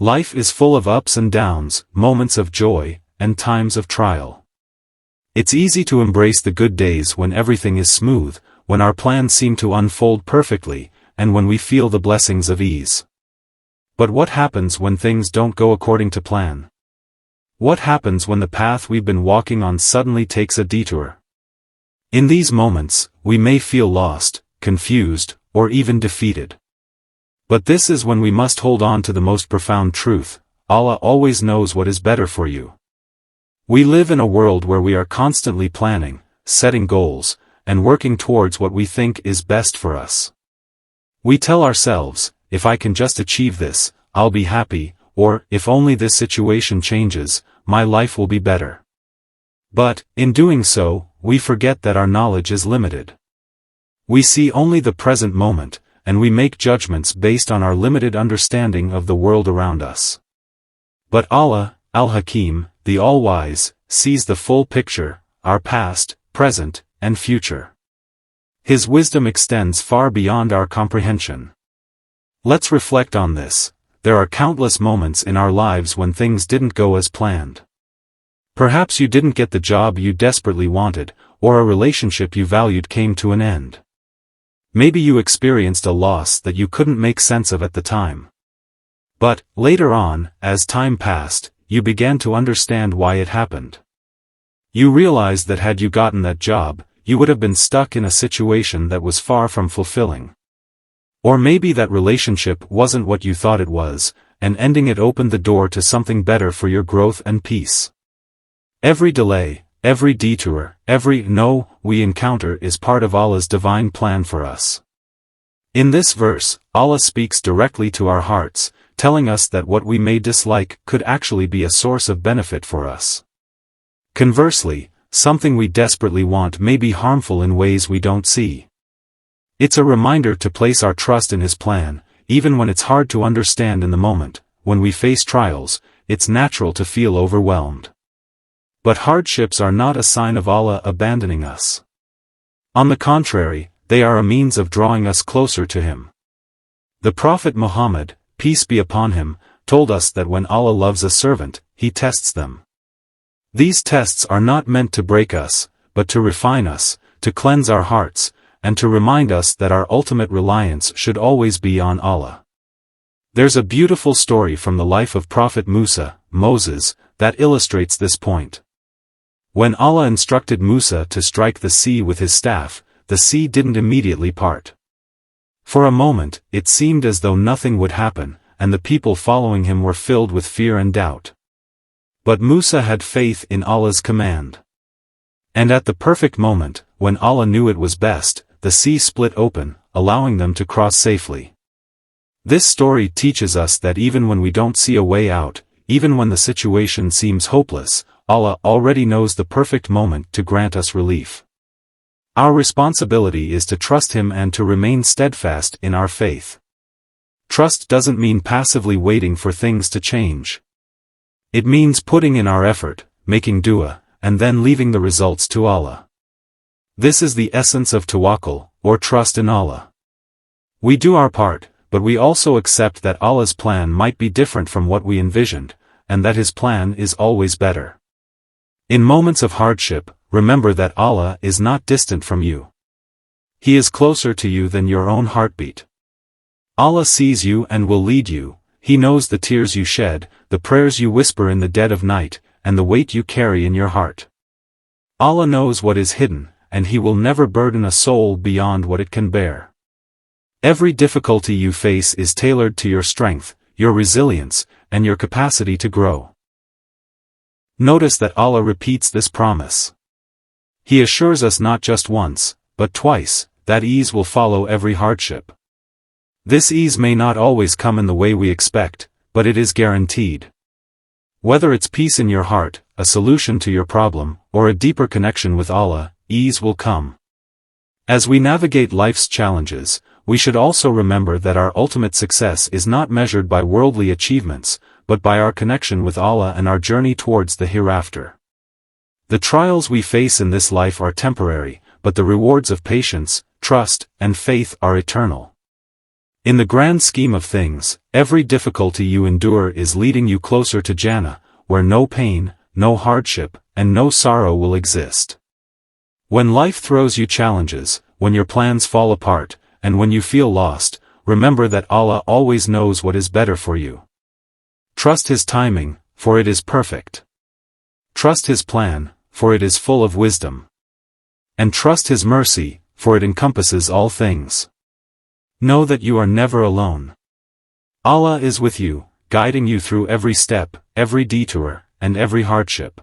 Life is full of ups and downs, moments of joy, and times of trial. It's easy to embrace the good days when everything is smooth, when our plans seem to unfold perfectly, and when we feel the blessings of ease. But what happens when things don't go according to plan? What happens when the path we've been walking on suddenly takes a detour? In these moments, we may feel lost, confused, or even defeated. But this is when we must hold on to the most profound truth: Allah always knows what is better for you. We live in a world where we are constantly planning, setting goals, and working towards what we think is best for us. We tell ourselves, if I can just achieve this, I'll be happy, or if only this situation changes, my life will be better. But, in doing so, we forget that our knowledge is limited. We see only the present moment, and we make judgments based on our limited understanding of the world around us. But Allah, Al-Hakim, the All-Wise, sees the full picture, our past, present, and future. His wisdom extends far beyond our comprehension. Let's reflect on this. There are countless moments in our lives when things didn't go as planned. Perhaps you didn't get the job you desperately wanted, or a relationship you valued came to an end. Maybe you experienced a loss that you couldn't make sense of at the time. But, later on, as time passed, you began to understand why it happened. You realized that had you gotten that job, you would have been stuck in a situation that was far from fulfilling. Or maybe that relationship wasn't what you thought it was, and ending it opened the door to something better for your growth and peace. Every delay, every detour, every no we encounter is part of Allah's divine plan for us. In this verse, Allah speaks directly to our hearts, telling us that what we may dislike could actually be a source of benefit for us. Conversely, something we desperately want may be harmful in ways we don't see. It's a reminder to place our trust in His plan, even when it's hard to understand in the moment. When we face trials, it's natural to feel overwhelmed. But hardships are not a sign of Allah abandoning us. On the contrary, they are a means of drawing us closer to Him. The Prophet Muhammad, peace be upon him, told us that when Allah loves a servant, He tests them. These tests are not meant to break us, but to refine us, to cleanse our hearts, and to remind us that our ultimate reliance should always be on Allah. There's a beautiful story from the life of Prophet Musa, Moses, that illustrates this point. When Allah instructed Musa to strike the sea with his staff, the sea didn't immediately part. For a moment, it seemed as though nothing would happen, and the people following him were filled with fear and doubt. But Musa had faith in Allah's command. And at the perfect moment, when Allah knew it was best, the sea split open, allowing them to cross safely. This story teaches us that even when we don't see a way out, even when the situation seems hopeless, Allah already knows the perfect moment to grant us relief. Our responsibility is to trust Him and to remain steadfast in our faith. Trust doesn't mean passively waiting for things to change. It means putting in our effort, making dua, and then leaving the results to Allah. This is the essence of tawakkul, or trust in Allah. We do our part, but we also accept that Allah's plan might be different from what we envisioned, and that His plan is always better. In moments of hardship, remember that Allah is not distant from you. He is closer to you than your own heartbeat. Allah sees you and will lead you. He knows the tears you shed, the prayers you whisper in the dead of night, and the weight you carry in your heart. Allah knows what is hidden, and He will never burden a soul beyond what it can bear. Every difficulty you face is tailored to your strength, your resilience, and your capacity to grow. Notice that Allah repeats this promise. He assures us not just once, but twice, that ease will follow every hardship. This ease may not always come in the way we expect, but it is guaranteed. Whether it's peace in your heart, a solution to your problem, or a deeper connection with Allah, ease will come. As we navigate life's challenges, we should also remember that our ultimate success is not measured by worldly achievements, but by our connection with Allah and our journey towards the hereafter. The trials we face in this life are temporary, but the rewards of patience, trust, and faith are eternal. In the grand scheme of things, every difficulty you endure is leading you closer to Jannah, where no pain, no hardship, and no sorrow will exist. When life throws you challenges, when your plans fall apart, and when you feel lost, remember that Allah always knows what is better for you. Trust His timing, for it is perfect. Trust His plan, for it is full of wisdom. And trust His mercy, for it encompasses all things. Know that you are never alone. Allah is with you, guiding you through every step, every detour, and every hardship.